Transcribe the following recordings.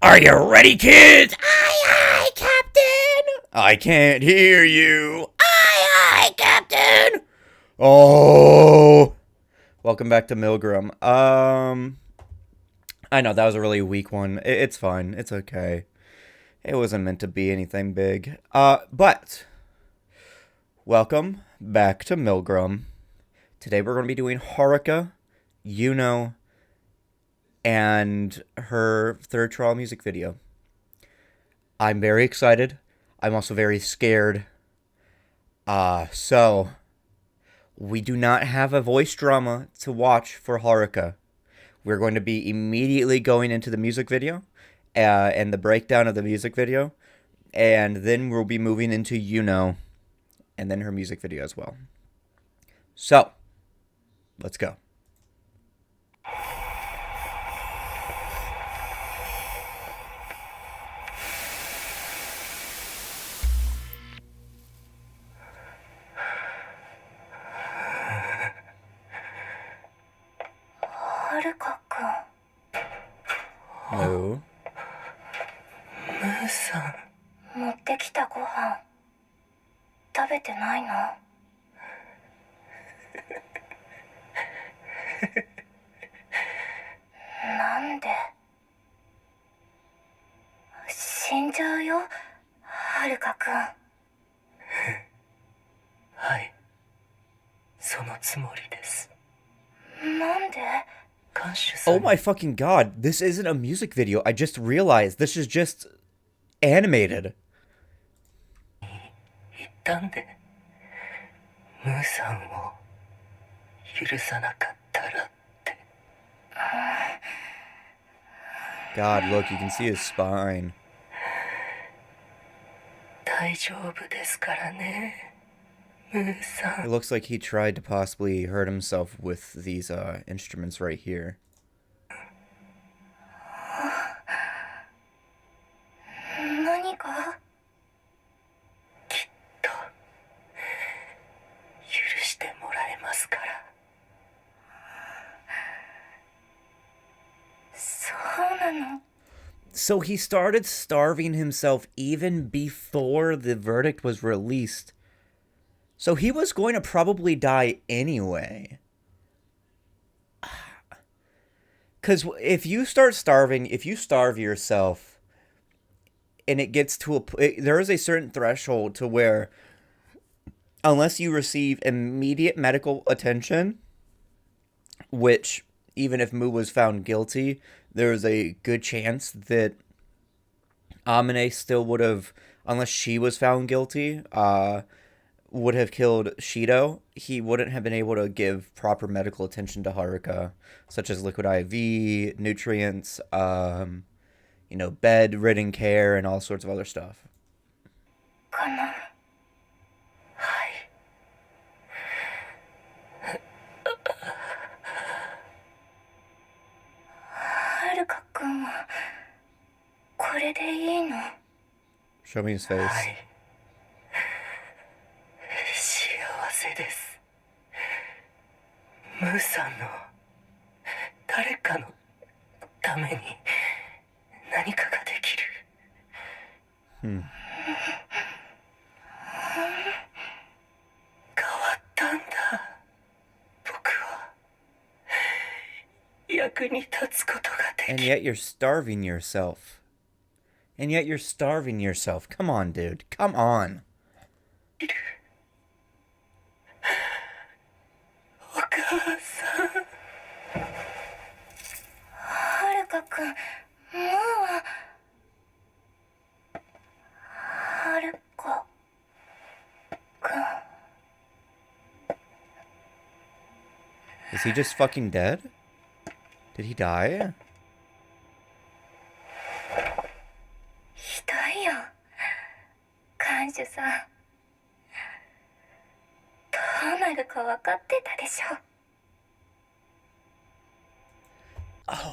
Are you ready, kids? Aye, aye, Captain! I can't hear you. Aye, aye, Captain! Oh! Welcome back to MILGRAM. I know, that was a really weak one. It's fine. It's okay. It wasn't meant to be anything big. But welcome back to MILGRAM. Today we're going to be doing Haruka, Yuno, and her third trial music video. I'm very excited. I'm also very scared. So we do not have a voice drama to watch for Haruka. We're going to be immediately going into the music video and the breakdown of the music video, and then we'll be moving into Yuno and then her music video as well. So, let's go. Haruka-kun. No. ムーさん。持ってきたご飯食べてないの？なんで？死んじゃうよ、はるかくん。はい、そのつもりです。なんで？Oh my fucking god, this isn't a music video. I just realized this is just animated. 言ったんで、ムーさんを許さなかったらって。God, look, you can see his spine. 大丈夫ですからね、ムーさん。 It looks like he tried to possibly hurt himself with these instruments right here. 何かきっと許してもらえますから。そうなの。 So he started starving himself even before the verdict was released. So he was going to probably die anyway. Because if you start starving, if you starve yourself, and it gets to there is a certain threshold to where, unless you receive immediate medical attention, which, even if Mu was found guilty, there's a good chance that Amine still would have, unless she was found guilty, would have killed Shido. He wouldn't have been able to give proper medical attention to Haruka, such as liquid IV, nutrients, bedridden care, and all sorts of other stuff. かな。はい。はるかくんはこれでいいの？ Show me his face. はい。幸せです。ムーさんの誰かのために何かができる。変わったんだ、僕は。役に立つことができる。 And yet you're starving yourself. And yet you're starving yourself. Come on, dude. Come on. お母さん。はるかくん、もうは。はるかくん。 Is he just fucking dead? Did he die? ひどいよ、看守さん。どうなるか分かってたでしょ。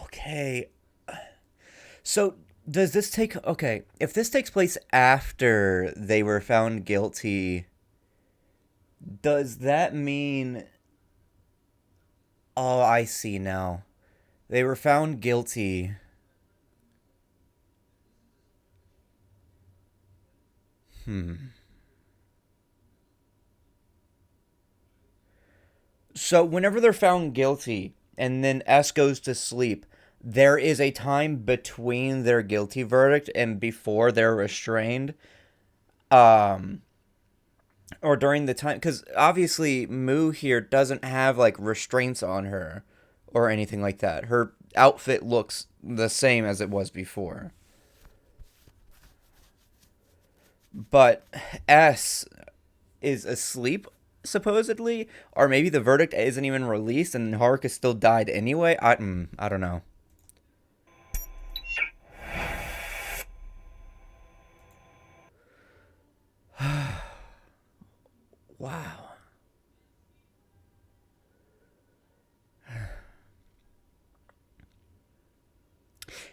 Okay. So, does this take... Okay, if this takes place after they were found guilty, does that mean... Oh, I see now. They were found guilty So whenever they're found guilty and then S goes to sleep, there is a time between their guilty verdict and before they're restrained. Um, or during the time, because obviously Moo here doesn't have like restraints on her or anything like that. Her outfit looks the same as it was before. But S is asleep supposedly, or maybe the verdict isn't even released and Haruka still died anyway. I don't know. Wow.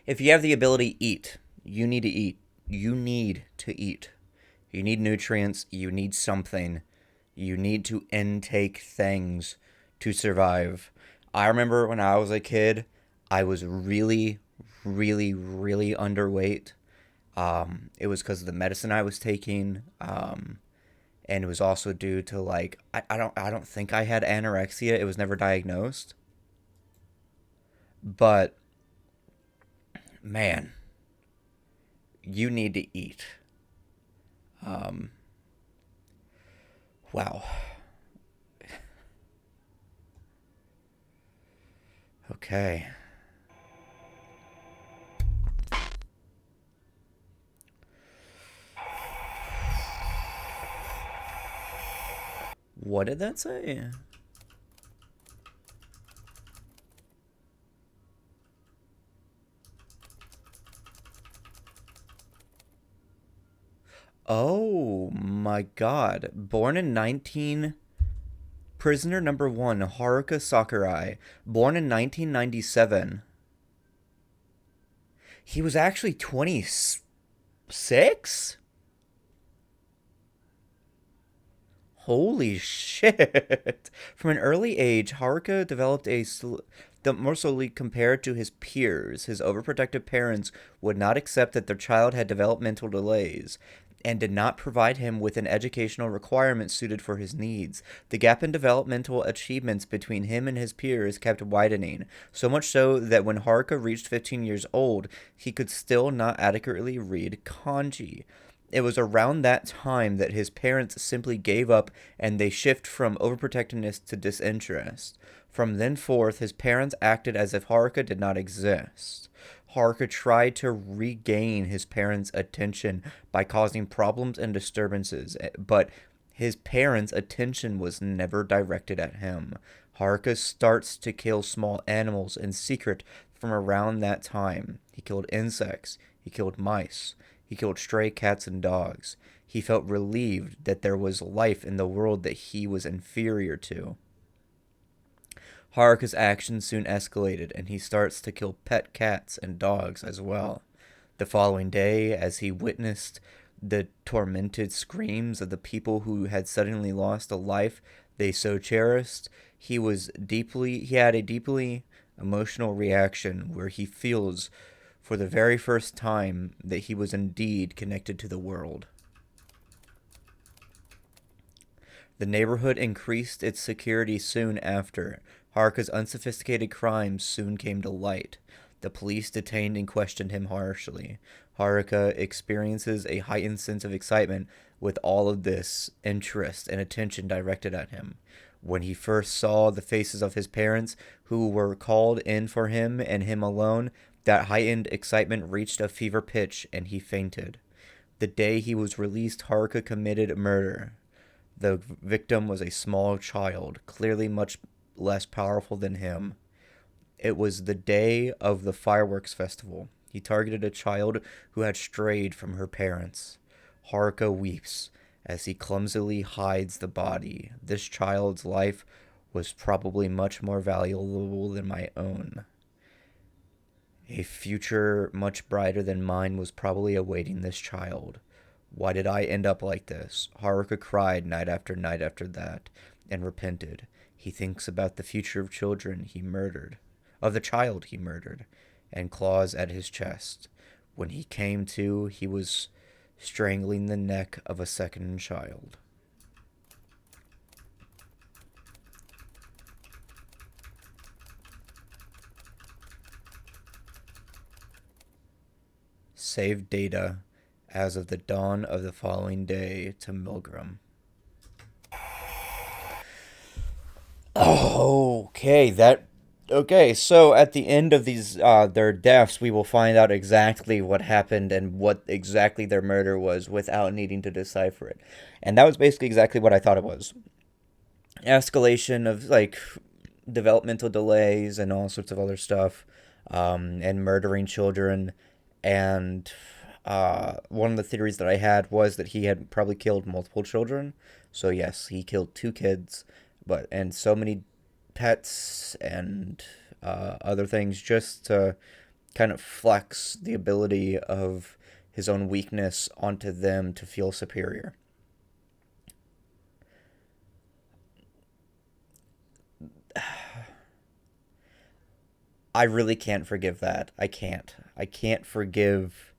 If you have the ability to eat, you need to eat. You need to eat. You need nutrients. You need something. You need to intake things to survive. I remember when I was a kid, I was really, really, really underweight. It was because of the medicine I was taking, and it was also due to like I don't think I had anorexia. It was never diagnosed, but man, you need to eat. Um, wow. Okay. What did that say? Oh my god. Born in 19. Prisoner number 1, Haruka Sakurai. Born in 1997. He was actually 26? Holy shit. From an early age, Haruka developed more slowly compared to his peers. His overprotective parents would not accept that their child had developmental delays and did not provide him with an educational requirement suited for his needs. The gap in developmental achievements between him and his peers kept widening, so much so that when Haruka reached 15 years old, he could still not adequately read kanji. It was around that time that his parents simply gave up and they shift from overprotectiveness to disinterest. From then forth, his parents acted as if Haruka did not exist. Haruka tried to regain his parents' attention by causing problems and disturbances, but his parents' attention was never directed at him. Haruka starts to kill small animals in secret from around that time. He killed insects, he killed mice, he killed stray cats and dogs. He felt relieved that there was life in the world that he was inferior to. Haruka's actions soon escalated, and he starts to kill pet cats and dogs as well. The following day, as he witnessed the tormented screams of the people who had suddenly lost a life they so cherished, he had a deeply emotional reaction where he feels for the very first time that he was indeed connected to the world. The neighborhood increased its security soon after. Haruka's unsophisticated crimes soon came to light. The police detained and questioned him harshly. Haruka experiences a heightened sense of excitement with all of this interest and attention directed at him. When he first saw the faces of his parents, who were called in for him and him alone, that heightened excitement reached a fever pitch and he fainted. The day he was released, Haruka committed murder. The victim was a small child, clearly much less powerful than him. It was the day of the fireworks festival. He targeted a child who had strayed from her parents. Haruka weeps as he clumsily hides the body. This child's life was probably much more valuable than my own. A future much brighter than mine was probably awaiting this child. Why did I end up like this? Haruka cried night after that, and repented. He thinks about the future of the child he murdered, and claws at his chest. When he came to, he was strangling the neck of a second child. Save data as of the dawn of the following day to MILGRAM. Okay, so at the end of these their deaths, we will find out exactly what happened and what exactly their murder was without needing to decipher it. And that was basically exactly what I thought it was. Escalation of like developmental delays and all sorts of other stuff, and murdering children. And one of the theories that I had was that he had probably killed multiple children. So yes, he killed 2 kids, and so many pets and other things just to kind of flex the ability of his own weakness onto them to feel superior. I really can't forgive that. I can't forgive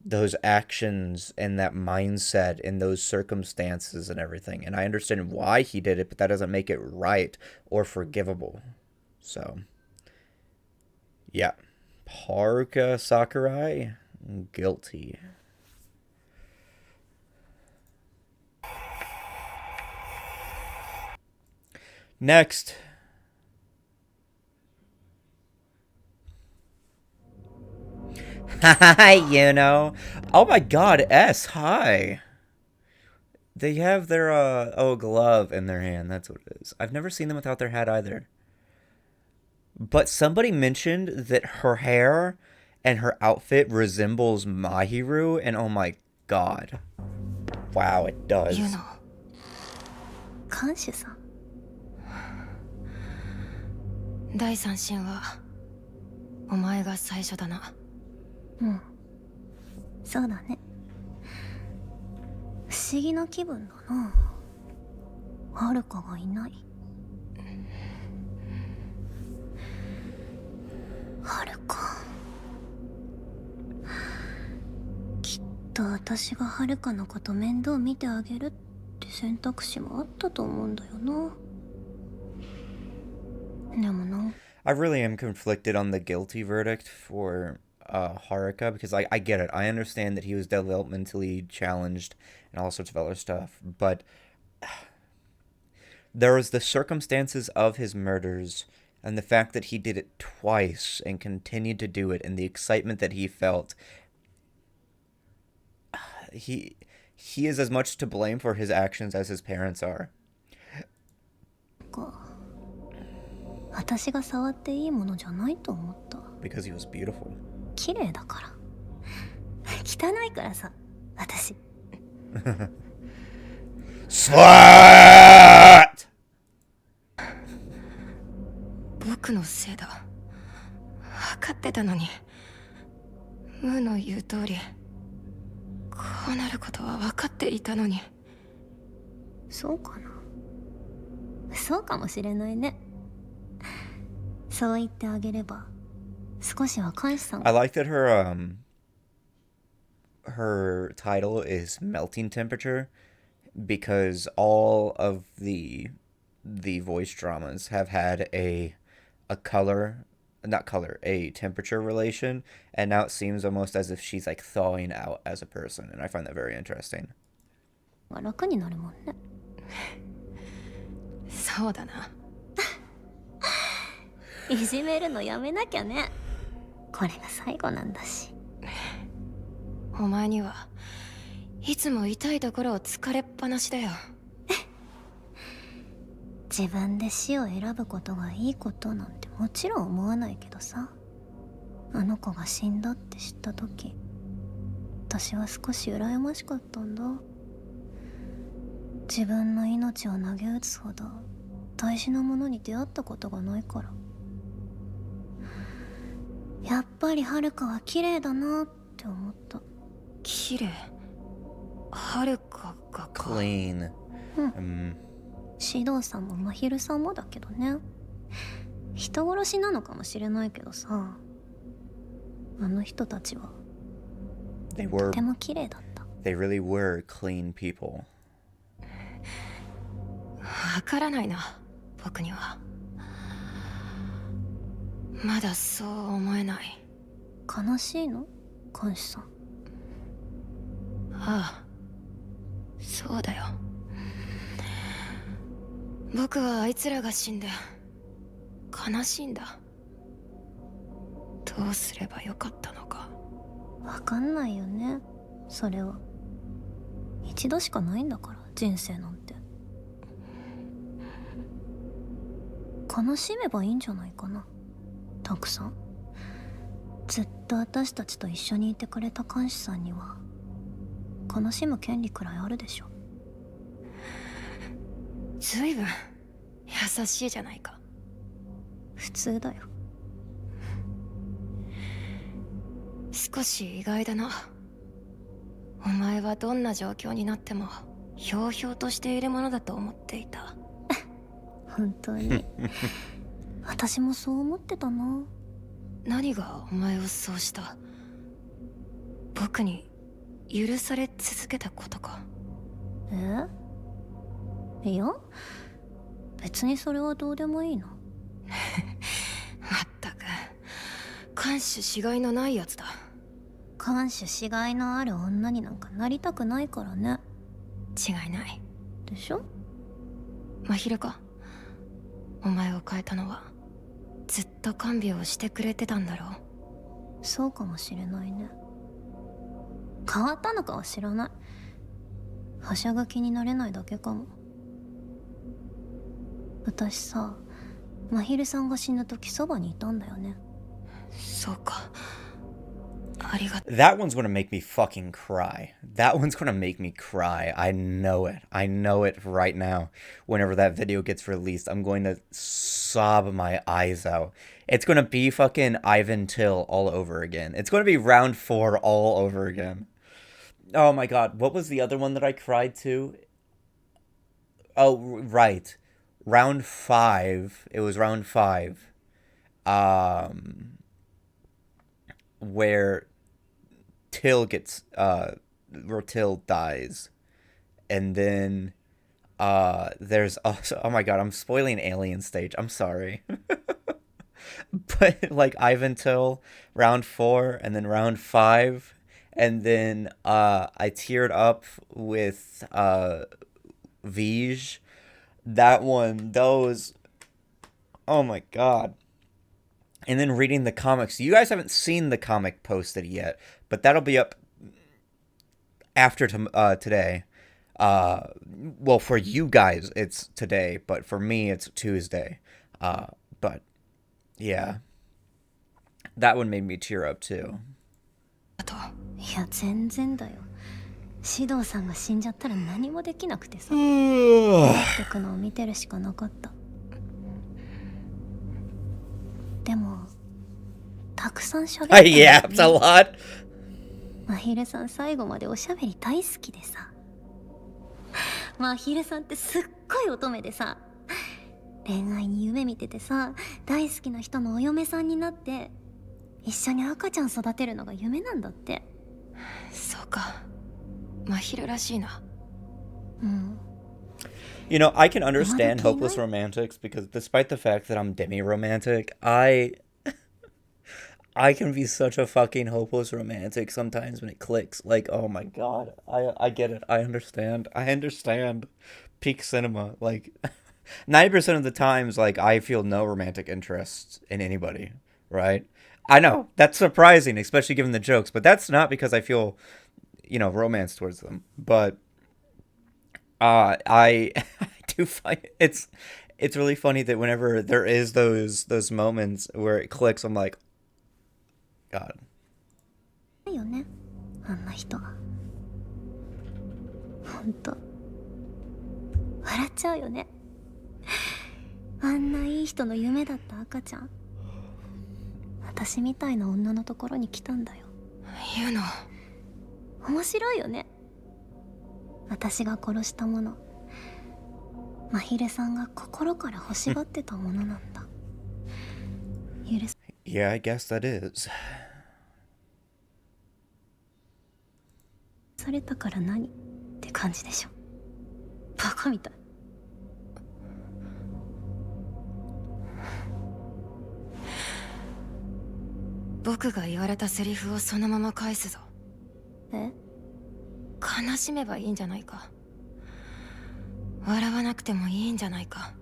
those actions and that mindset and those circumstances and everything. And I understand why he did it, but that doesn't make it right or forgivable. So, yeah. Haruka Sakurai, guilty. Next. Hi, Yuno. Oh my god, S, hi. They have their, glove in their hand. That's what it is. I've never seen them without their hat either. But somebody mentioned that her hair and her outfit resembles Mahiru, and oh my god. Wow, it does. Yuno. Kanshu-san. 第三神はお前が最初だな。うん。そうだね。不思議な気分だな。はるかがいない。はるか。きっと私がはるかのこと面倒見てあげるって選択肢もあったと思うんだよな。でもな。I really am conflicted on the guilty verdict for Haruka, because I get it. I understand that he was developmentally challenged and all sorts of other stuff, but there was the circumstances of his murders and the fact that he did it twice and continued to do it and the excitement that he felt. He is as much to blame for his actions as his parents are. 私が触っていいものじゃないと思った。Because he was beautiful. 綺麗だから。汚いからさ、私。Slut! 僕のせいだ。分かってたのに。ムーの言う通り、こうなることは分かっていたのに。そうかな。そうかもしれないね。そう言ってあげれば少しは感謝さん。I like that her title is melting temperature, because all of the voice dramas have had a temperature relation, and now it seems almost as if she's like thawing out as a person, and I find that very interesting. 楽になるもんね。そうだな。いじめるのやめなきゃね。これが最後なんだし。お前にはいつも痛いところを疲れっぱなしだよ。自分で死を選ぶことがいいことなんてもちろん思わないけどさ。あの子が死んだって知った時、私は少し羨ましかったんだ。自分の命を投げ打つほど大事なものに出会ったことがないから。やっぱりはるかは綺麗だなって思った。綺麗。はるかがか。Clean. うん。指導さんもまひるさんもだけどね。人殺しなのかもしれないけどさ、あの人たちはとても綺麗だった。They really were clean people. わからないな、僕には。まだそう思えない。悲しいの？監視さん。ああ、そうだよ。僕はあいつらが死んで悲しいんだ。どうすればよかったのか。わかんないよね、それは。一度しかないんだから、人生なんて。悲しめばいいんじゃないかな、たくさん。ずっと私たちと一緒にいてくれた監視さんには悲しむ権利くらいあるでしょ。ずいぶん優しいじゃないか。普通だよ。少し意外だな。お前はどんな状況になってもひょうひょうとしているものだと思っていた。本当に私もそう思ってたな。何がお前をそうした？僕に許され続けたことか。いや、別にそれはどうでもいいな。まったく看守しがいのないやつだ。看守しがいのある女になんかなりたくないからね。違いないでしょ。真昼か。お前を変えたのはずっと看病をしてくれてたんだろう。そうかもしれないね。変わったのかは知らない。はしゃが気になれないだけかも。私さ、真昼さんが死ぬ時そばにいたんだよね。そうか。ありがとう。 That one's gonna make me fucking cry. That one's gonna make me cry. I know it. I know it right now. Whenever that video gets released, I'm going to sob my eyes out. It's gonna be fucking Ivan Till all over again. It's gonna be round 4 all over again. Oh my god, what was the other one that I cried to? Oh, right. Round 5. It was round 5. Where Till gets where Till dies. And then there's also, oh my god, I'm spoiling Alien Stage. I'm sorry. But like Ivan Till, round 4, and then round 5, and then I teared up with Vij. That one, those, oh my god. And then reading the comics. You guys haven't seen the comic posted yet, but that'll be up after today. Well, for you guys, it's today, but for me, it's Tuesday. But yeah, that one made me tear up too. いや、全然だよ。指導さんが死んじゃったら何もできなくてさ。デクのを見てるしかなかった。でもたくさん喋った、I yapped a lot. 真昼さん最後までおしゃべり大好きでさ。真昼さんってすっごい乙女でさ、恋愛に夢見ててさ、大好きな人のお嫁さんになって一緒に赤ちゃん育てるのが夢なんだって。そうか。真昼らしいな。うん。You know, I can understand hopeless romantics because despite the fact that I'm demi-romantic, I can be such a fucking hopeless romantic sometimes when it clicks. Like, oh my god, I get it. I understand. Peak cinema. Like, 90% of the times, like, I feel no romantic interest in anybody, right? I know, that's surprising, especially given the jokes, but that's not because I feel, you know, romance towards them. But I do find it's really funny that whenever there is those moments where it clicks, I'm like, God. いいよね、あんな人は。ほんと笑っちゃうよね。あんないい人の夢だった赤ちゃん、私みたいな女のところに来たんだよ。ユノ、面白いよね。私が殺したもの、真昼さんが心から欲しがってたものなんだ。許す。Yeah, I guess that is. されたから何って感じでしょ。バカみたい。僕が言われたセリフをそのまま返すぞ。え？悲しめばいいんじゃないか。笑わなくてもいいんじゃないか。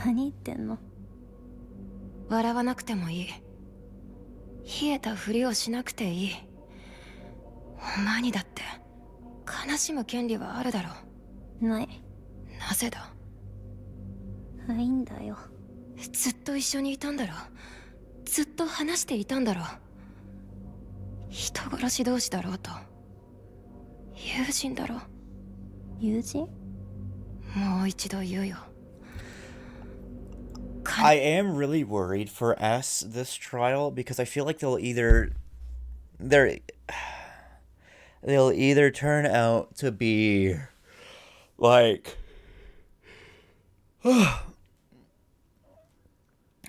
何言ってんの？笑わなくてもいい。冷えたふりをしなくていい。お前にだって悲しむ権利はあるだろう。ない。なぜだ？ないんだよ。ずっと一緒にいたんだろ。ずっと話していたんだろ。人殺し同士だろうと。友人だろ。友人？もう一度言うよ。I am really worried for S this trial because I feel like they'll either turn out to be like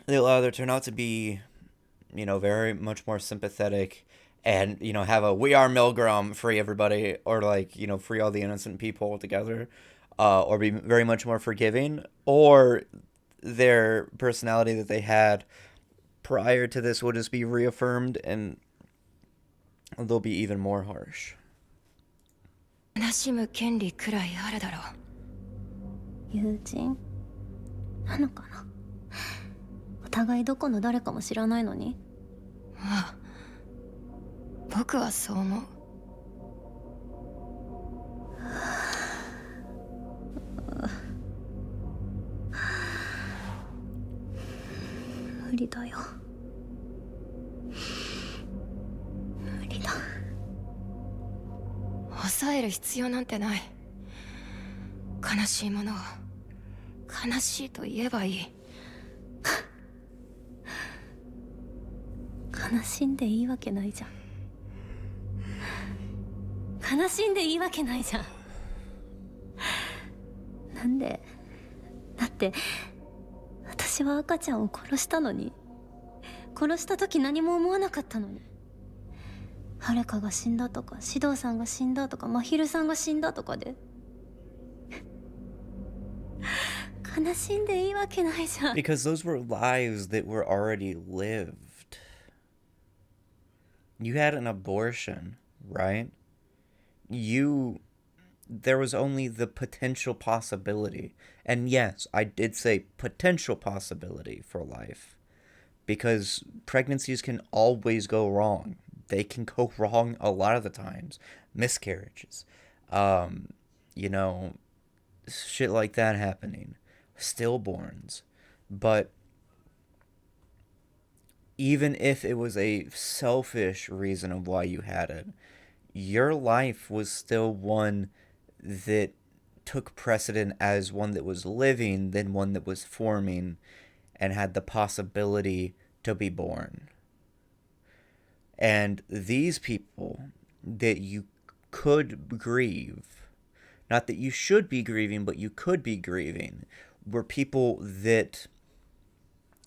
they'll either turn out to be, very much more sympathetic and, have a "we are MILGRAM, free everybody," or like, free all the innocent people together, or be very much more forgiving, or their personality that they had prior to this will just be reaffirmed and they'll be even more harsh. 悲しむ権利くらいあるだろう。友人なのかな。お互いどこの誰かも知らないのに。ああ、僕はそう思う。無理だよ。無理だ。抑える必要なんてない。悲しいものを悲しいと言えばいい。悲しんでいいわけないじゃん。悲しんでいいわけないじゃん。なんで？だって私は赤ちゃんを殺したのに。殺した時何も思わなかったのに。はるかが死んだとか、シドウさんが死んだとか、まひるさんが死んだとかで悲しんでいいわけないじゃん。 Because those were lives that were already lived. You had an abortion, right? There was only the potential possibility. And yes, I did say potential possibility for life. Because pregnancies can always go wrong. They can go wrong a lot of the times. Miscarriages. Shit like that happening. Stillborns. But even if it was a selfish reason of why you had it, your life was still one that took precedent as one that was living than one that was forming and had the possibility to be born. And these people that you could grieve, not that you should be grieving, but you could be grieving, were people that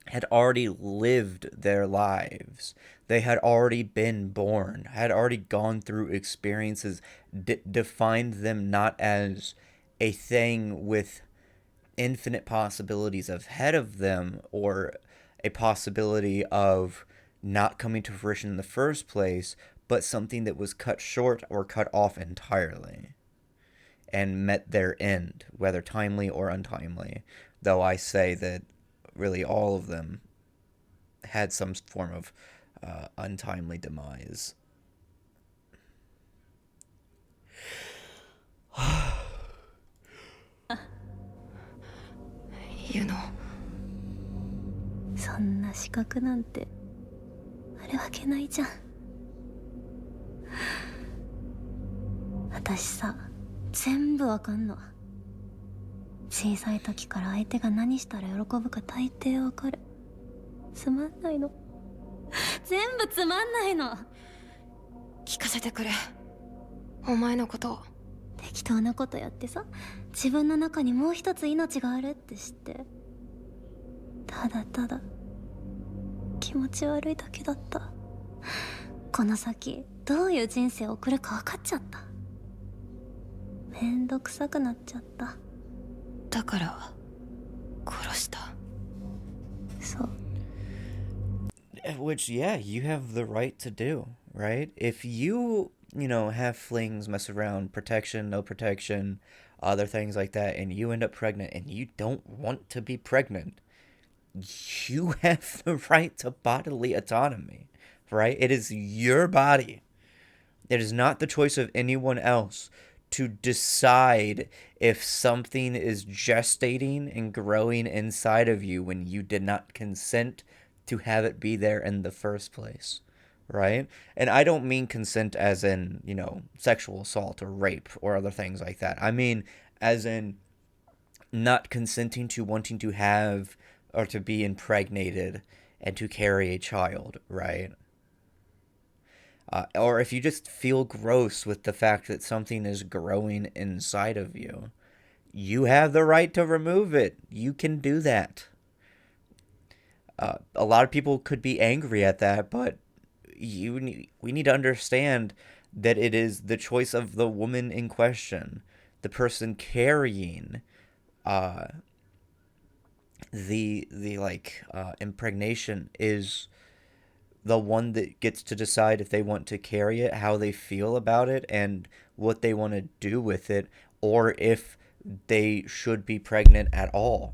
had already lived their lives. They had already been born, had already gone through experiences, defined them not as a thing with infinite possibilities ahead of them or a possibility of not coming to fruition in the first place, but something that was cut short or cut off entirely and met their end, whether timely or untimely. Though I say that really all of them had some form of untimely demise. Yuno。そんな資格なんてあるわけないじゃん。私さ、全部わかんの。小さい時から相手が何したら喜ぶか大抵わかる。つまんないの。全部つまんないの。聞かせてくれ。お前のことを。適当なことやってさ、自分の中にもう一つ命があるって知って、ただただ気持ち悪いだけだった。この先どういう人生を送るか分かっちゃった。めんどくさくなっちゃった。だから殺した。そう。 Which, yeah, you have the right to do, right? If you, have flings, mess around, protection, no protection, other things like that, and you end up pregnant and you don't want to be pregnant, you have the right to bodily autonomy, right? It is your body. It is not the choice of anyone else to decide if something is gestating and growing inside of you when you did not consent to have it be there in the first place, right? And I don't mean consent as in, sexual assault or rape or other things like that. I mean as in not consenting to wanting to have or to be impregnated and to carry a child, right? Or if you just feel gross with the fact that something is growing inside of you, you have the right to remove it. You can do that. A lot of people could be angry at that, but we need to understand that it is the choice of the woman in question, the person carrying the impregnation is the one that gets to decide if they want to carry it, how they feel about it, and what they want to do with it, or if they should be pregnant at all.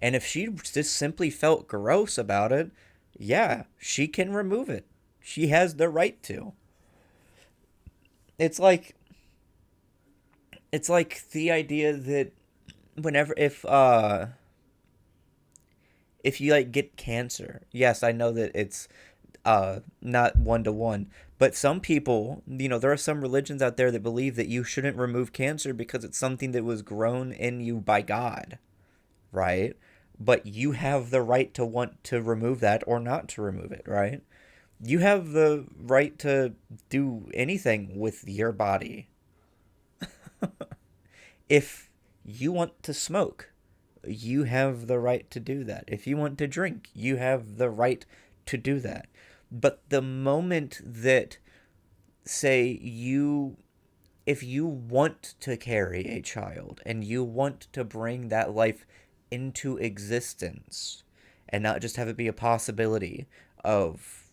And if she just simply felt gross about it, yeah, she can remove it. She has the right to. It's like the idea that whenever if you get cancer, yes, I know that it's not 1-to-1, but some people, there are some religions out there that believe that you shouldn't remove cancer because it's something that was grown in you by God, right? But you have the right to want to remove that or not to remove it, right? You have the right to do anything with your body. If you want to smoke, you have the right to do that. If you want to drink, you have the right to do that. But the moment that, say, if you want to carry a child and you want to bring that life into existence and not just have it be a possibility of,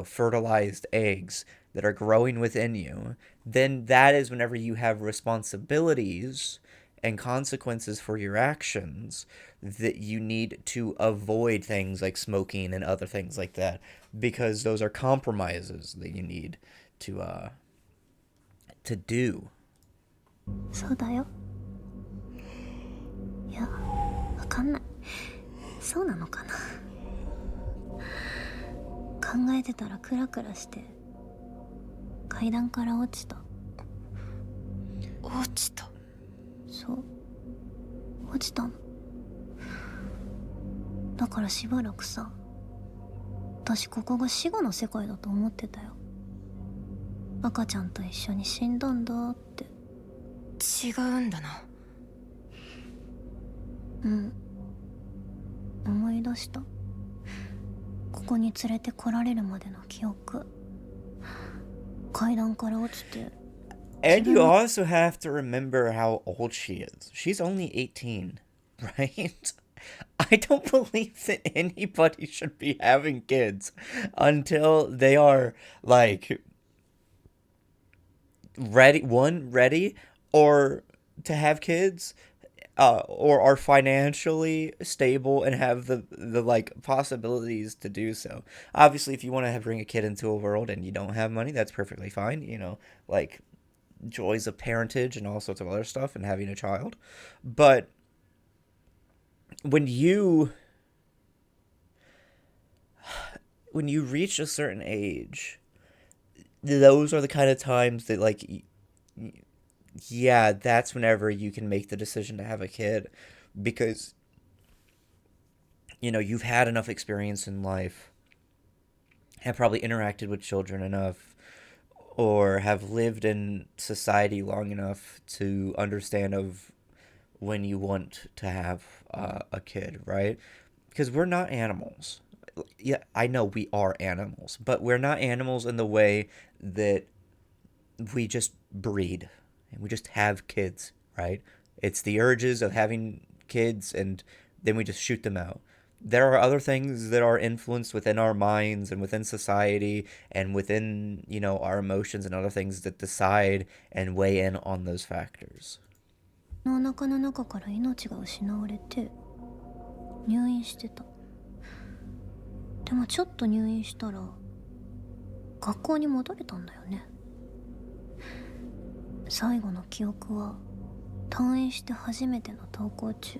fertilized eggs that are growing within you, then that is whenever you have responsibilities and consequences for your actions that you need to avoid things like smoking and other things like that, because those are compromises that you need to do. そうだよ。いや、わかんない。そうなのかな。考えてたらクラクラして階段から落ちた。落ちた。そう、落ちたの。だからしばらくさ、私ここが死後の世界だと思ってたよ。赤ちゃんと一緒に死んだんだって。違うんだな。うん、思い出した。ここに連れてこられるまでの記憶。階段から落ちて。And you also have to remember how old she is. She's only 18, right? I don't believe that anybody should be having kids until they are ready, or to have kids, or are financially stable and have the possibilities to do so. Obviously, if you want to bring a kid into a world and you don't have money, that's perfectly fine. Joys of parentage and all sorts of other stuff and having a child. But when you reach a certain age, those are the kind of times that yeah, that's whenever you can make the decision to have a kid, because you've had enough experience in life, have probably interacted with children enough, or have lived in society long enough to understand of when you want to have a kid, right? Because we're not animals. yeah, I know we are animals, but we're not animals in the way that we just breed and we just have kids, right? It's the urges of having kids and then we just shoot them out. There are other things that are influenced within our minds and within society and within, our emotions and other things that decide and weigh in on those factors. のお腹の中から命が失われて入院してた。でもちょっと入院したら学校に戻れたんだよね。最後の記憶は退院して初めての登校中。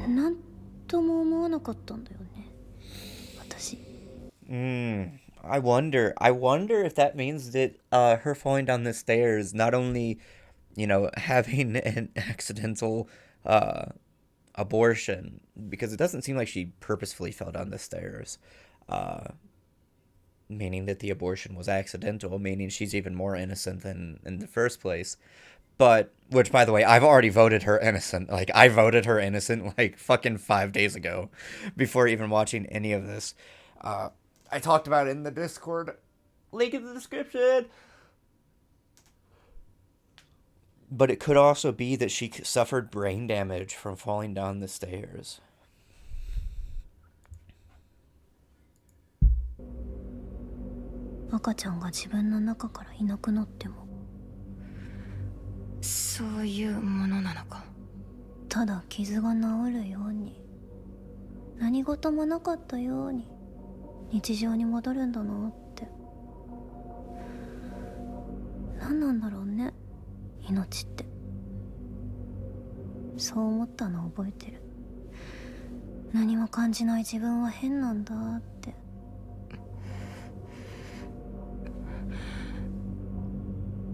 なんとも思わなかったんだよね、私。I wonder if that means that her falling down the stairs, not only, having an accidental abortion, because it doesn't seem like she purposefully fell down the stairs, meaning that the abortion was accidental, meaning she's even more innocent than in the first place. But, which, by the way, I've already voted her innocent. Like, I voted her innocent, like, fucking 5 days ago, before even watching any of this. I talked about it in the Discord. Link in the description. But it could also be that she suffered brain damage from falling down the stairs. 赤ちゃんが自分の中からいなくなってもそういうものなのか。ただ傷が治るように何事もなかったように日常に戻るんだなって。何なんだろうね、命って。そう思ったのを覚えてる。何も感じない自分は変なんだって。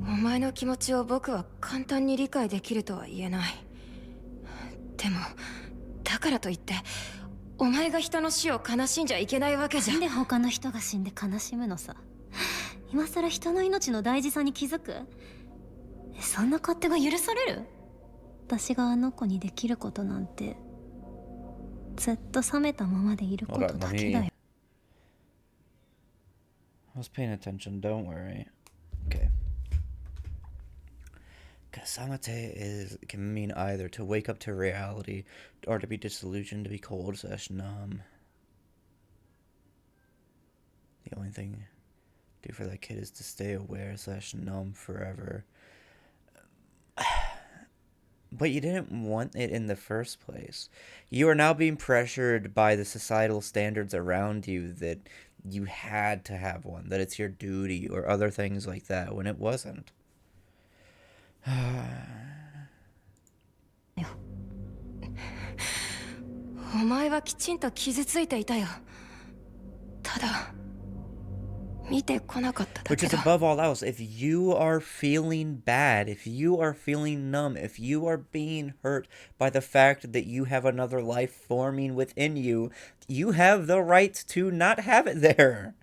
お前の気持ちを僕は簡単に理解できるとは言えない。でもだからといってお前が人の死を悲しんじゃいけないわけじゃ。なんで他の人が死んで悲しむのさ。今さら人の命の大事さに気づく？そんな勝手が許される？私があの子にできることなんてずっと冷めたままでいることだけだよ。I was paying attention, don't worry. Okay. Kasamate can mean either to wake up to reality or to be disillusioned, to be cold/numb. The only thing to do for that kid is to stay aware/numb forever. But you didn't want it in the first place. You are now being pressured by the societal standards around you that you had to have one, that it's your duty or other things like that, when it wasn't. お前はきちんと傷ついていたよ。ただ見てこなかっただ Which け is だ。 above all else, if you are feeling bad, if you are feeling numb, if you are being hurt by the fact that you have another life forming within you, you have the right to not have it there.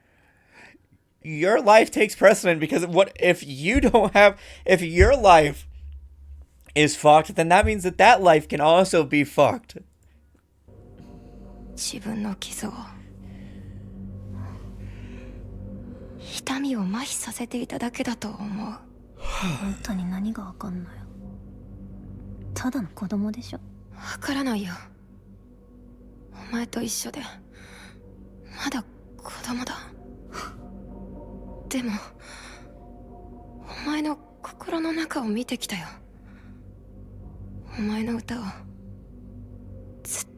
Your life takes precedent, because what if you don't have, if your life is fucked, then that means that that life can also be fucked. 自分の傷を痛みを麻痺させていただけだと思う。あんたに何がわかんのよ。ただの子供でしょ。わからないよ。お前と一緒でまだ子供だ。でもお前の心の中を見てきたよ。お前の歌をずっ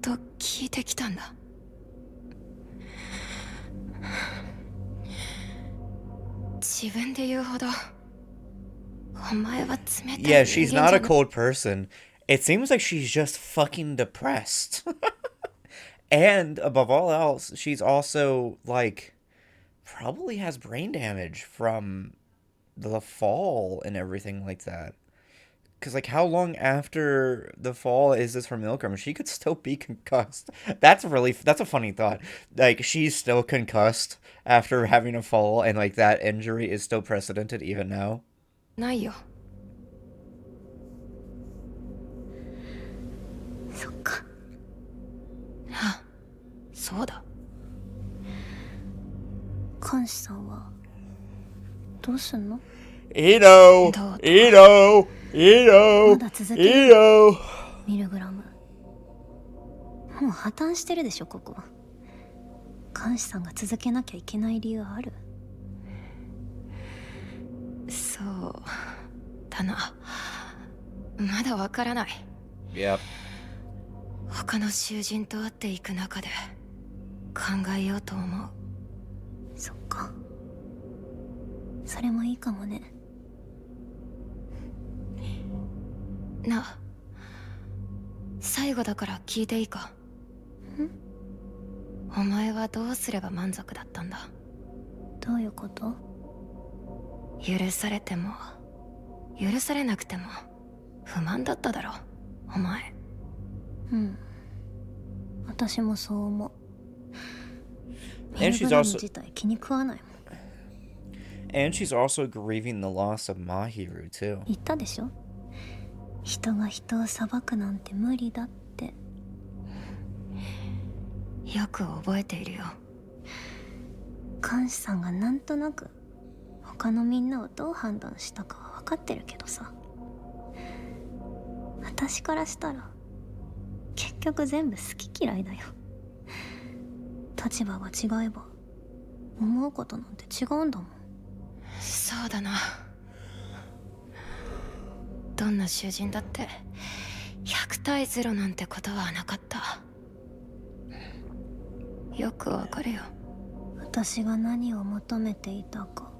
と聞いてきたんだ。自分で言うほどお前は冷たい人間じゃ Yeah, she's not a cold person. It seems like she's just fucking depressed. And above all else, she's also, like, probably has brain damage from the fall and everything like that. Because, like, how long after the fall is this from MILGRAM? She could still be concussed. That's a funny thought. Like, she's still concussed after having a fall, and, like, that injury is still precedented even now. ないよ。そっか。あ、そうだ。監視さんはどうすんの？いいのいいのいいのまだ続けるいいの。ミルグラム。もう破綻してるでしょここ。監視さんが続けなきゃいけない理由ある？そうだな。まだわからない。Yep. 他の囚人と会っていく中で考えようと思う。そっか。それもいいかもね。なあ、最後だから聞いていいか？お前はどうすれば満足だったんだ？どういうこと？許されても許されなくても不満だっただろお前。うん、私もそう思う。 And ミル she's グラム also 自体気に食わないもん。 and she's also grieving the loss of Mahiru too. 言ったでしょ、人が人を裁くなんて無理だって。よく覚えているよ。監視さんがなんとなく他のみんなをどう判断したかは分かってるけどさ、私からしたら結局全部好き嫌いだよ。立場が違えば思うことなんて違うんだもん。そうだな。どんな囚人だって100対0なんてことはなかった。よくわかるよ。私が何を求めていたか。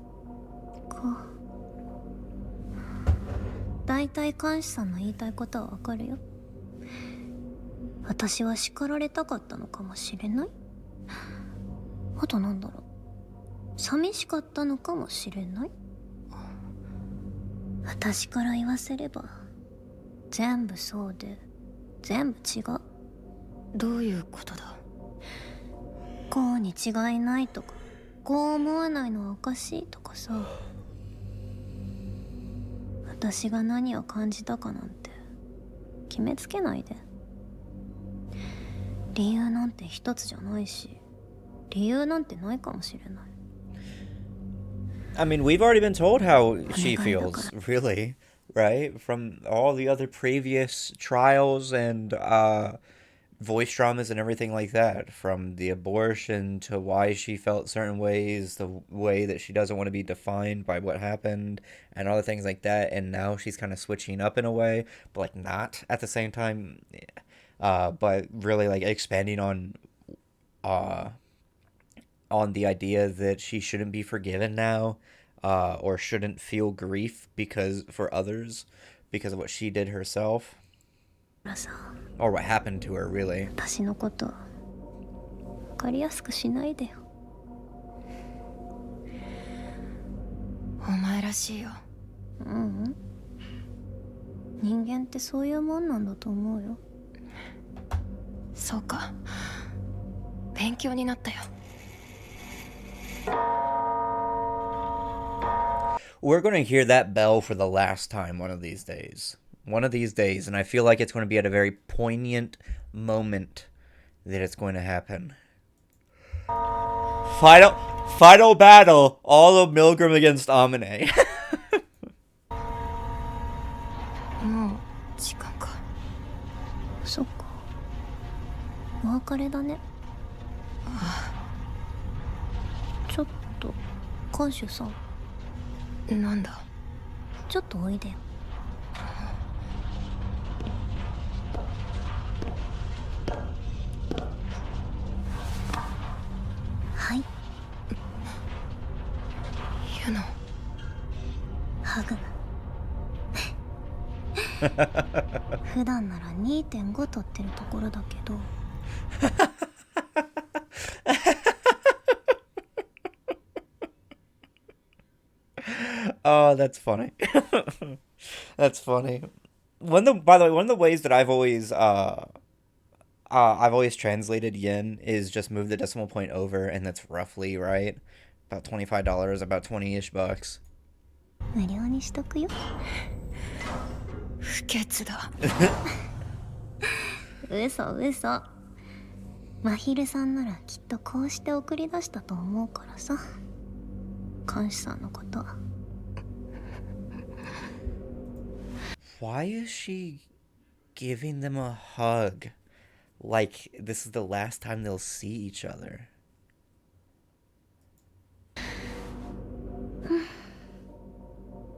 だいたい監視さんの言いたいことはわかるよ。私は叱られたかったのかもしれない。あとなんだろう、寂しかったのかもしれない。私から言わせれば全部そうで全部違う。どういうことだ？こうに違いないとか、こう思わないのはおかしいとかさ。私が何を感じたかなんて決めつけないで。理由なんて一つじゃないし、理由なんてないかもしれない。 I mean, we've already been told how she feels, really, right? From all the other previous trials and voice dramas and everything like that. From the abortion to why she felt certain ways, the way that she doesn't want to be defined by what happened, and other things like that. And now she's kind of switching up in a way, but like not at the same time. But really like expanding on the idea that she shouldn't be forgiven now, or shouldn't feel grief because for others because of what she did herself, or what happened to her, really. 私のこと分かりやすくしないでよ。お前らしいよ。うん、人間ってそういうもんなんだと思うよ。そうか、勉強になったよ。We're going to hear that bell for the last time one of these days. One of these days, and I feel like it's going to be at a very poignant moment that it's going to happen. Final battle, all of Milgram against Amine. もう時間か。そっか、お別れだね。ちょっと監修さん、なんだ？ちょっとおいでよ。はい。ユノ。ハグ。普段なら 2.5 取ってるところだけど。Oh, that's funny. That's funny. By the way, one of the ways that I've always translated yen is just move the decimal point over, and that's roughly right, about $25, about 20-ish bucks. 無料にしとくよ。不潔だ。嘘嘘。真昼さんならきっとこうして送り出したと思うからさ、監視さんのこと。 Why is she giving them a hug? Like this is the last time they'll see each other.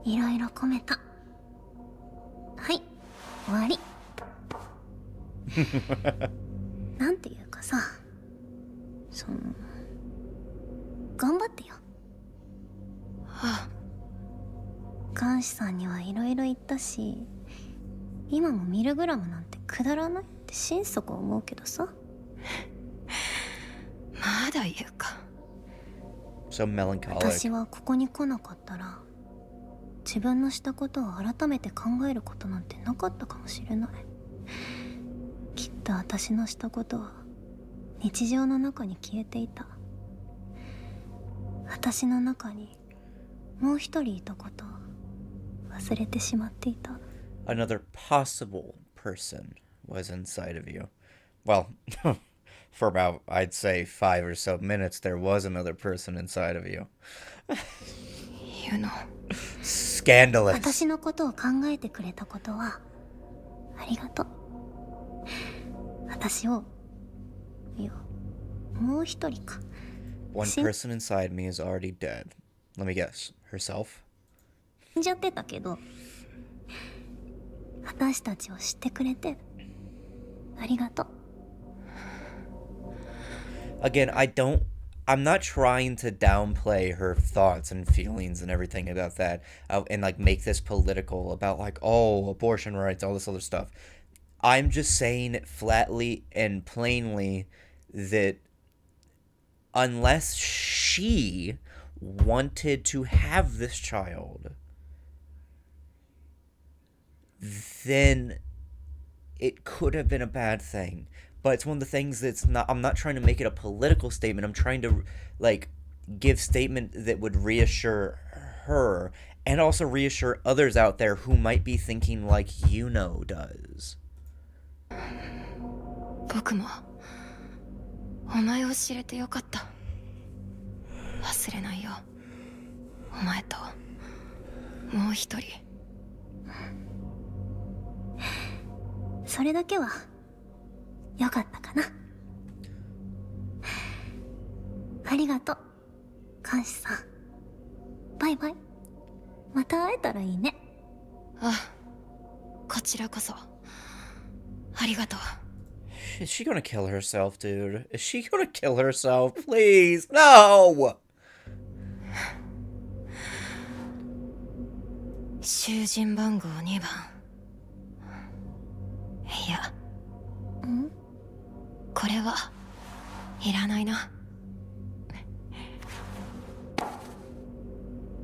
いろいろ込めた。はい、終わり。なんていうかさ、頑張ってよ。あ、監視さんにはいろいろ言ったし、今もミルグラムなんてくだらないって心底思うけどさ。まだ言うか。 So melancholic. 私はここに来なかったら自分のしたことを改めて考えることなんてなかったかもしれない。きっと私のしたことは日常の中に消えていた。私の中にもう一人いたことを忘れてしまっていた。 Another possible person was inside of you. Well, for about, I'd say 5 or so minutes, there was another person inside of you. Yuno. Scandalous. 私のことを考えてくれたことはありがとう。私を、いや、もう一人か。One person inside me is already dead. Let me guess. Herself? 死んじゃってたけど、私たちを知ってくれてありがとう。 Again, I'm not trying to downplay her thoughts and feelings and everything about that, and like make this political about like, oh, abortion rights, all this other stuff. I'm just saying flatly and plainly that unless she wanted to have this child, then it could have been a bad thing. But it's one of the things that's not, I'm not trying to make it a political statement. I'm trying to like give statement that would reassure her and also reassure others out there who might be thinking like Yuno does. 僕もお前を知れてよかった。忘れないよ。お前ともう一人。それだけはよかったかな。ありがとう、監視さん。バイバイ。また会えたらいいね。あ、こちらこそ。ありがとう。Is she gonna kill herself, dude? Is she gonna kill herself? Please, no! 囚人番号2番。いや。これはいらないな。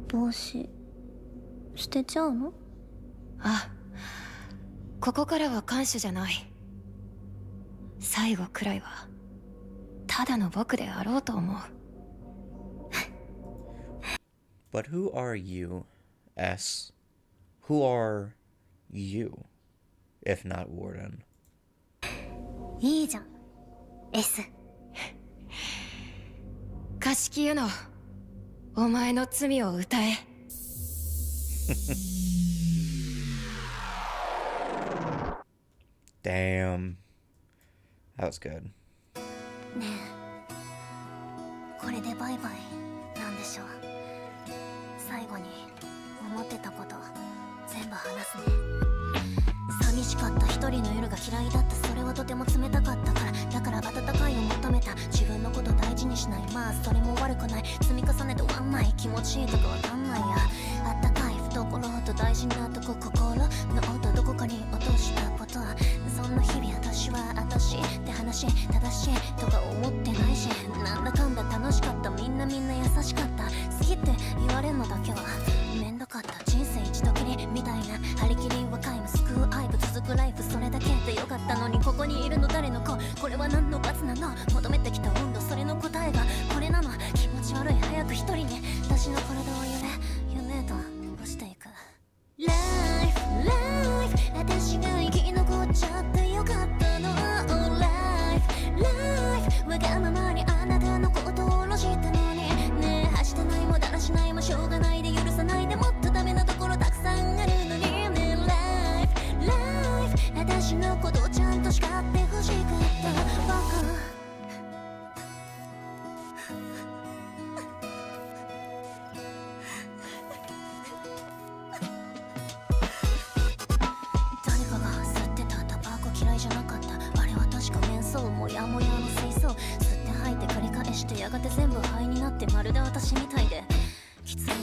帽子捨てちゃうの？あ、ここからは看守じゃない。最後くらいはただの僕であろうと思う。But who are you, S? Who are you, if not Warden? いいじゃん、S。貸し湯のお前の罪を歌え。Damn. That was good. ねえ、これでバイバイなんでしょう。最後に思ってたこと全部話すね。寂しかった、一人の夜が嫌いだった、それはとても冷たかったから、だから温かいを求めた。自分のこと大事にしない、まあそれも悪くない。積み重ねて終わんない、気持ちいいとかわかんないや。あったかい懐と大事なとこ、心の音どこかに落としたこと。そんな日々私は私って話、正しいとか思ってないし、なんだかんだ楽しかった、みんな優しかった。好きって言われるのだけはめんどかった。人生一度きりみたいな張り切り若いも救う愛部続くライフ、それだけでよかったのに、ここにいるの誰の子、これは何の罰なの、求めてきた温度、それの答えがこれなの。気持ち悪い、早く一人に私の体を夢へと落ちていく。ライフ私が生き残っちゃってよかったの。ライフがて全部灰になってまるで私みたいできついね。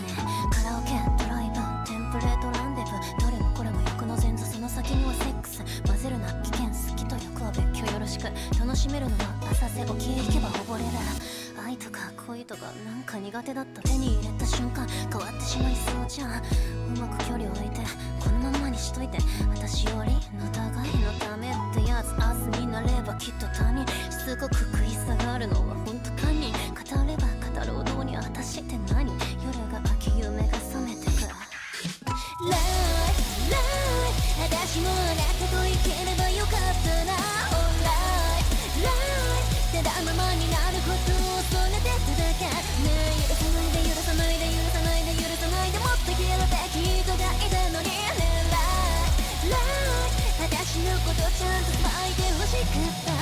カラオケドライブテンプレートランデブどれもこれも欲の前座その先にはセックス混ぜるな危険好きと欲は別居よろしく楽しめるのは浅瀬沖へ行けば溺れる愛とか恋とかなんか苦手だった手に入れた瞬間変わってしまいそうじゃんうまく距離を置いてこのままにしといて私よりの互いのためってやつ明日になればきっと他人しつこく食い下がるのは本当かに語れば語るほどに私って何夜が明け夢が覚めてくライ私もあなたと生きればよかったなただままになることを恐れてただけねえ許さないで許さないで許さないで許さないでもっと生きるべき人がいたのにねえ私のことちゃんと書いてほしかった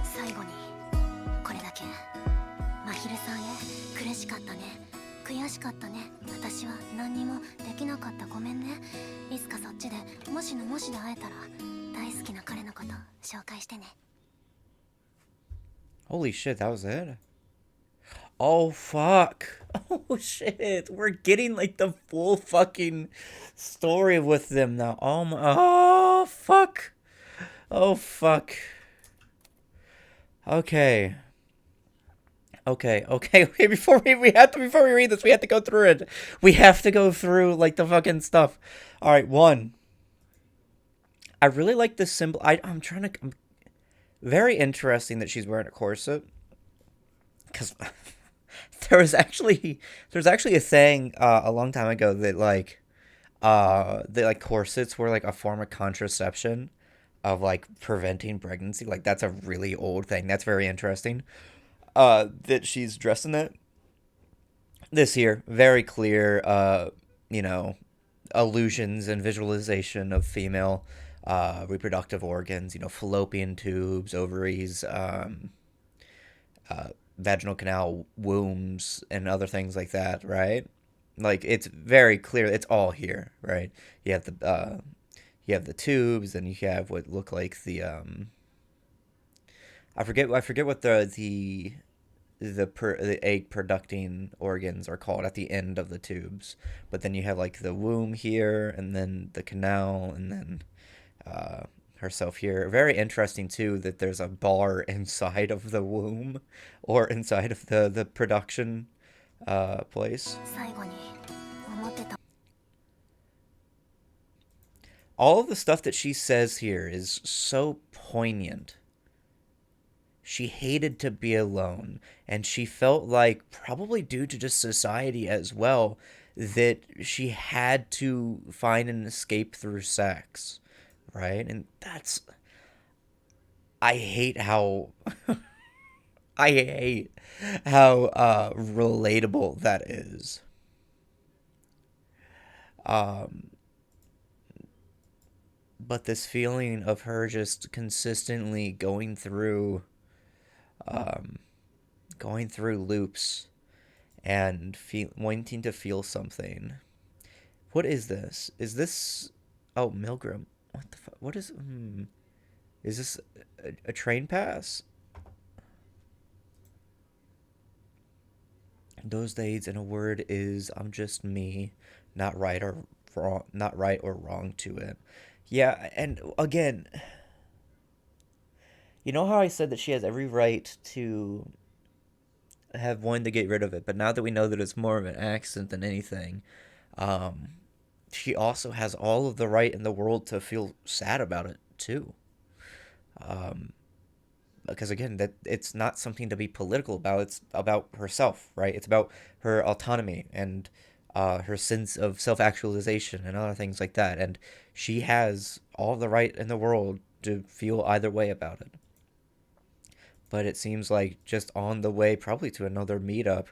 最後にこれだけまひるさんへ苦しかったね悔しかったね私は何にもできなかったごめんねいつかそっちでもしのもしで会えたら大好きな彼のこと紹介してね Holy shit, that was it? Oh, fuck. Oh, shit. We're getting, like, the full fucking story with them now. Oh, my... Oh, fuck. Oh, fuck. Okay. Okay, before we read this, we have to go through it. We have to go through, like, the fucking stuff. Alright, one. I really like this symbol. I'm very interesting that she's wearing a corset. Because there's actually a saying a long time ago that, like, corsets were, like, a form of contraception of, like, preventing pregnancy. Like, that's a really old thing. That's very interesting. That she's dressed in that. This here, very clear, illusions and visualization of female reproductive organs, fallopian tubes, ovaries, vaginal canal, wombs, and other things like that, right? Like, it's very clear. It's all here, right? You have the tubes, and you have what look like the I forget what the egg producing organs are called at the end of the tubes, but then you have like the womb here, and then the canal, and then herself here. Very interesting too that there's a bar inside of the womb or inside of the production place. All of the stuff that she says here is so poignant. She hated to be alone, and she felt like, probably due to just society as well, that she had to find an escape through sex, right? And that's... I hate how... I hate how relatable that is. But this feeling of her just consistently going through loops and wanting to feel something. What is this? Is this... Oh, MILGRAM. What the fuck? What is... Is this a train pass? Those days, in a word, is I'm just me, not right or wrong to it. Yeah, and again, you know how I said that she has every right to have wanted to get rid of it, but now that we know that it's more of an accident than anything, she also has all of the right in the world to feel sad about it too. Because again, that it's not something to be political about. It's about herself, right? It's about her autonomy and her sense of self-actualization and other things like that. And she has all the right in the world to feel either way about it. But it seems like just on the way probably to another meetup,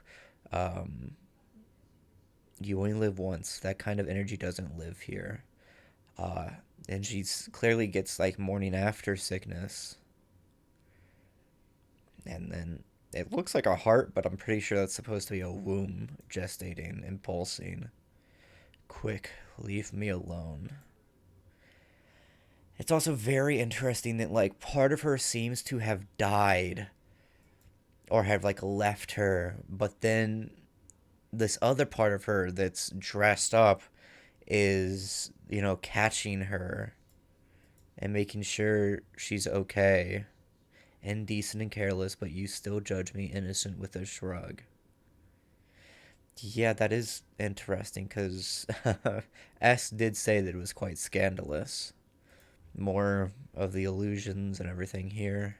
you only live once. That kind of energy doesn't live here. And she's clearly gets like morning after sickness. And then it looks like a heart, but I'm pretty sure that's supposed to be a womb gestating and pulsing. Quick, leave me alone. It's also very interesting that, like, part of her seems to have died or have, like, left her, but then this other part of her that's dressed up is, you know, catching her and making sure she's okay. Indecent and careless, but you still judge me innocent with a shrug. Yeah, that is interesting because S did say that it was quite scandalous. More of the illusions and everything here.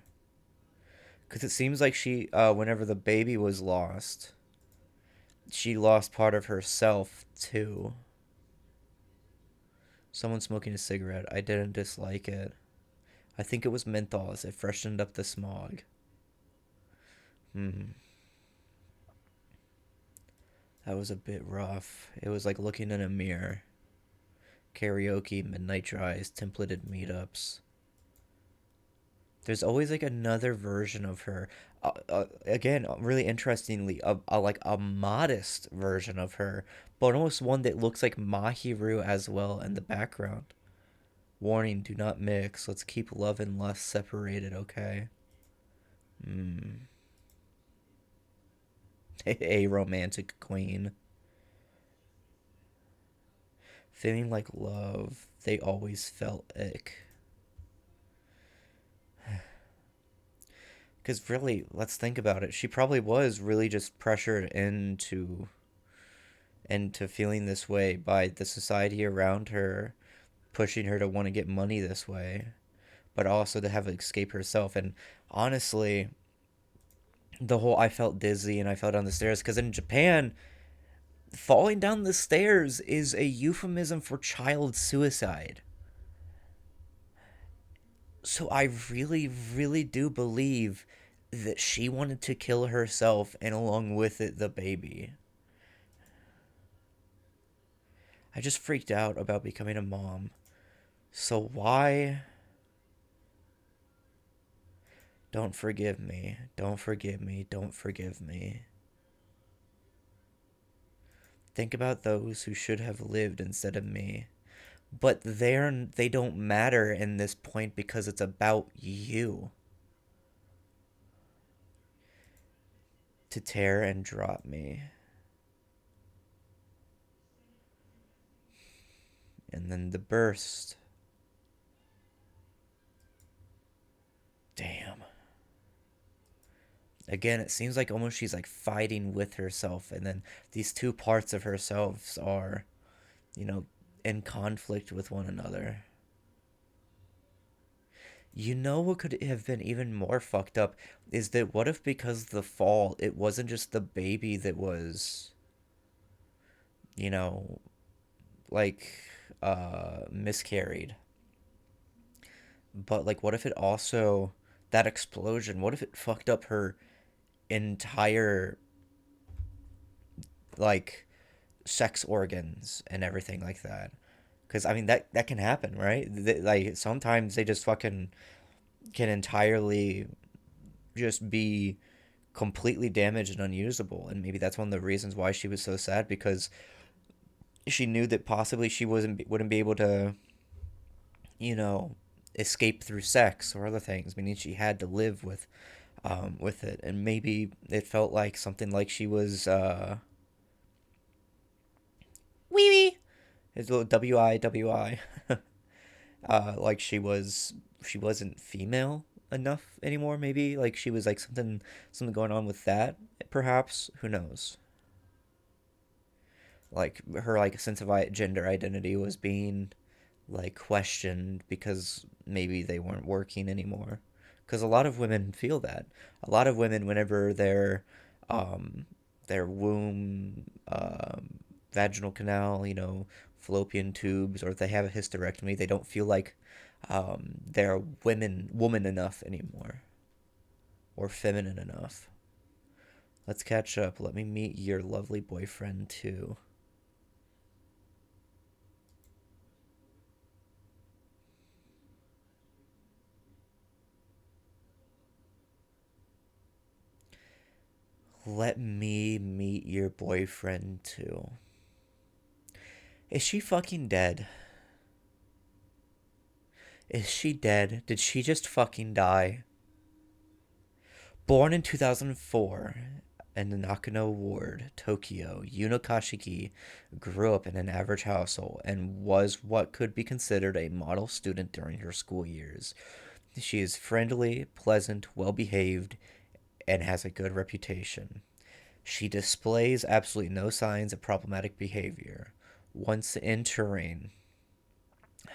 Because it seems like she, whenever the baby was lost, she lost part of herself too. Someone smoking a cigarette. I didn't dislike it. I think it was menthol as it freshened up the smog. That was a bit rough. It was like looking in a mirror. Karaoke, midnight drives, templated meetups. There's always like another version of her. Again, really interestingly, like a modest version of her, but almost one that looks like Mahiru as well in the background. Warning, do not mix. Let's keep love and lust separated, okay? A romantic queen. Feeling like love, they always felt ick. Because really, let's think about it. She probably was really just pressured into feeling this way by the society around her, pushing her to want to get money this way, but also to have escape herself. And honestly, the whole I felt dizzy and I fell down the stairs, because in Japan, falling down the stairs is a euphemism for child suicide. So I really, really do believe that she wanted to kill herself and along with it the baby. I just freaked out about becoming a mom. So why? Don't forgive me. Don't forgive me. Don't forgive me. Think about those who should have lived instead of me. But they don't matter in this point because it's about you. To tear and drop me. And then the burst. Damn. Again, it seems like almost she's like fighting with herself, and then these two parts of herself are, you know, in conflict with one another. You know what could have been even more fucked up is that what if because of the fall, it wasn't just the baby that was, you know, like, miscarried, but like what if it also, that explosion, what if it fucked up her entire, like, sex organs and everything like that? Because I mean that can happen, right? Like sometimes they just fucking can entirely just be completely damaged and unusable, and maybe that's one of the reasons why she was so sad, because she knew that possibly she wouldn't be able to, you know, escape through sex or other things, meaning she had to live with it. And maybe it felt like something like she was wee wee, it's a little wi like she wasn't female enough anymore, maybe like she was like something going on with that, perhaps, who knows. Like her like sense of gender identity was being like questioned because maybe they weren't working anymore, because a lot of women feel that. A lot of women, whenever their womb, vaginal canal, you know, fallopian tubes, or if they have a hysterectomy, they don't feel like they're woman enough anymore, or feminine enough. Let's catch up. Let me meet your lovely boyfriend too. Let me meet your boyfriend too. Is she fucking dead? Is she dead? Did she just fucking die? Born in 2004 in the Nakano Ward, Tokyo, Yuno Kashiki grew up in an average household and was what could be considered a model student during her school years. She is friendly, pleasant, well-behaved, and has a good reputation. She displays absolutely no signs of problematic behavior. Once entering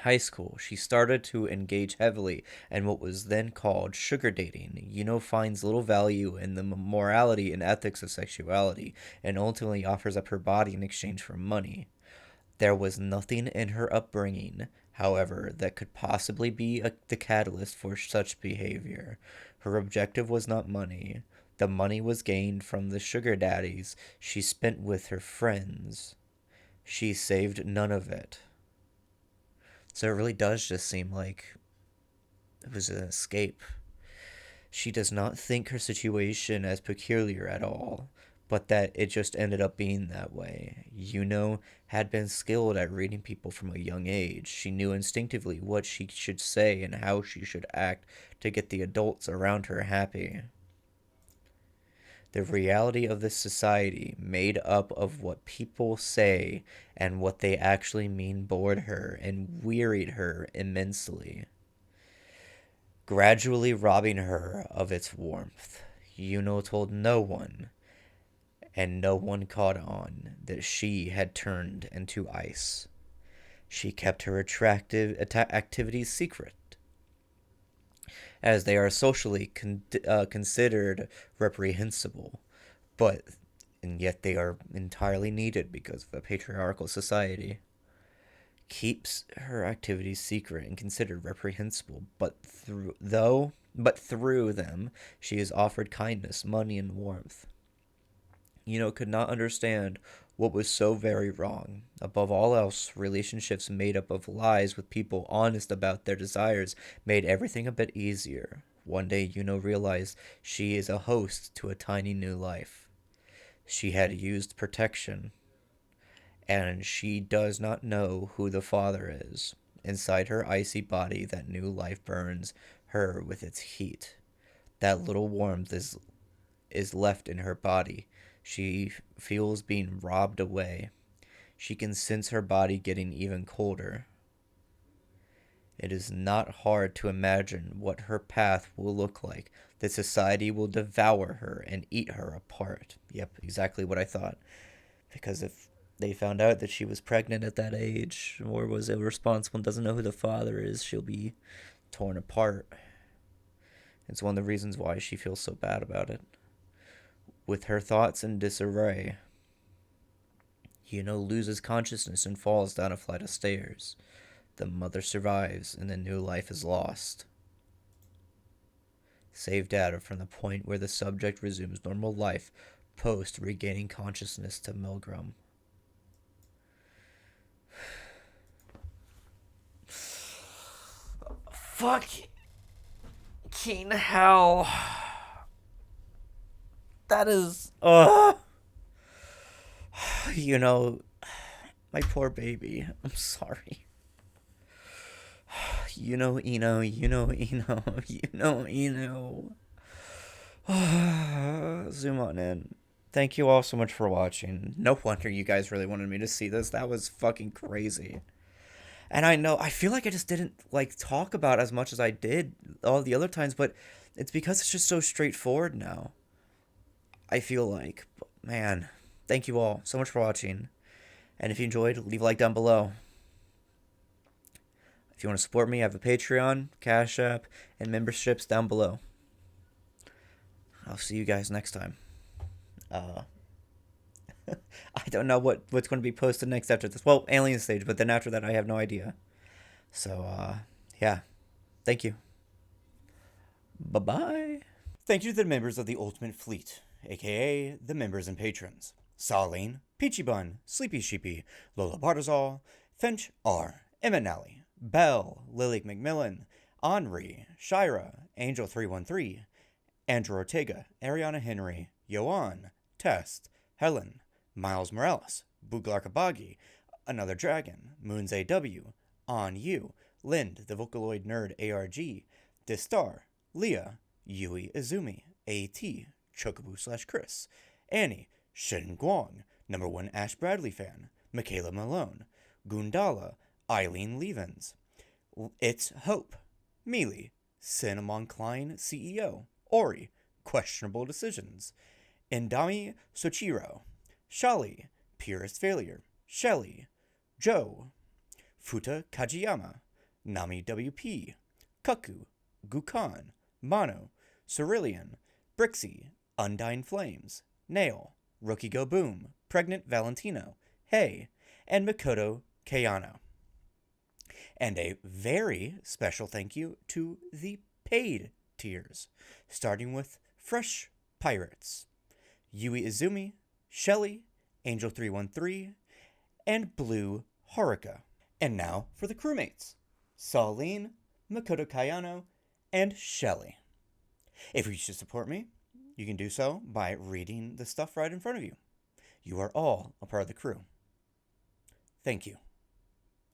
high school, she started to engage heavily in what was then called sugar dating. Yuno finds little value in the morality and ethics of sexuality and ultimately offers up her body in exchange for money. There was nothing in her upbringing, however, that could possibly be the catalyst for such behavior. Her objective was not money. The money was gained from the sugar daddies she spent with her friends. She saved none of it. So it really does just seem like it was an escape. She does not think her situation as peculiar at all, but that it just ended up being that way. Yuno had been skilled at reading people from a young age. She knew instinctively what she should say and how she should act to get the adults around her happy. The reality of this society, made up of what people say and what they actually mean, bored her and wearied her immensely, gradually robbing her of its warmth. Yuno told no one, and no one caught on, that she had turned into ice. She kept her attractive activities secret, as they are socially considered reprehensible, and yet they are entirely needed because of a patriarchal society. Keeps her activities secret and considered reprehensible, but through them she is offered kindness, money, and warmth. Yuno could not understand what was so very wrong. Above all else, relationships made up of lies with people honest about their desires made everything a bit easier. One day, Yuno realized she is a host to a tiny new life. She had used protection, and she does not know who the father is. Inside her icy body, that new life burns her with its heat. That little warmth is left in her body. She feels being robbed away. She can sense her body getting even colder. It is not hard to imagine what her path will look like. That society will devour her and eat her apart. Yep, exactly what I thought. Because if they found out that she was pregnant at that age, or was irresponsible and doesn't know who the father is, she'll be torn apart. It's one of the reasons why she feels so bad about it. With her thoughts in disarray, Yuno loses consciousness and falls down a flight of stairs. The mother survives, and the new life is lost. Save data from the point where the subject resumes normal life post regaining consciousness to MILGRAM. Fucking hell. That is, my poor baby. I'm sorry. Eno. Zoom on in. Thank you all so much for watching. No wonder you guys really wanted me to see this. That was fucking crazy. And I feel like I just didn't, talk about as much as I did all the other times, but it's because it's just so straightforward now. I feel like, man, thank you all so much for watching. And if you enjoyed, leave a like down below. If you want to support me, I have a Patreon, CashApp, and memberships down below. I'll see you guys next time. I don't know what's going to be posted next after this. Well, Alien Stage, but then after that, I have no idea. So, yeah. Thank you. Bye-bye. Thank you to the members of the Ultimate Fleet, aka the members and patrons: Saline, Peachy Bun, Sleepy Sheepy, Lola Bartazal, Finch R, Emmett Nally, Belle, Lily McMillan, Henri, Shira, Angel313, Andrew Ortega, Ariana Henry, Yoan, Test, Helen, Miles Morales, Buglar Kabagi, Another Dragon, Moons AW, On You, Lind, the Vocaloid Nerd ARG, Distar, Leah, Yui Izumi, AT, Chocobo/Chris, Annie, Shin Guang, #1 Ash Bradley fan, Michaela Malone, Gundala, Eileen Levens, It's Hope, Mealy, Cinnamon Klein CEO, Ori, Questionable Decisions, Indami Sochiro, Shali, Purest Failure, Shelly, Joe, Futa Kajiyama, Nami WP, Kaku, Gukan, Mono, Cerulean, Brixie, Undying Flames, Nail, Rookie Go Boom, Pregnant Valentino, Hey, and Makoto Kayano. And a very special thank you to the paid tiers, starting with Fresh Pirates, Yui Izumi, Shelly, Angel313, and Blue Haruka. And now for the crewmates, Saline, Makoto Kayano, and Shelly. If you wish to support me, you can do so by reading the stuff right in front of you. You are all a part of the crew. Thank you.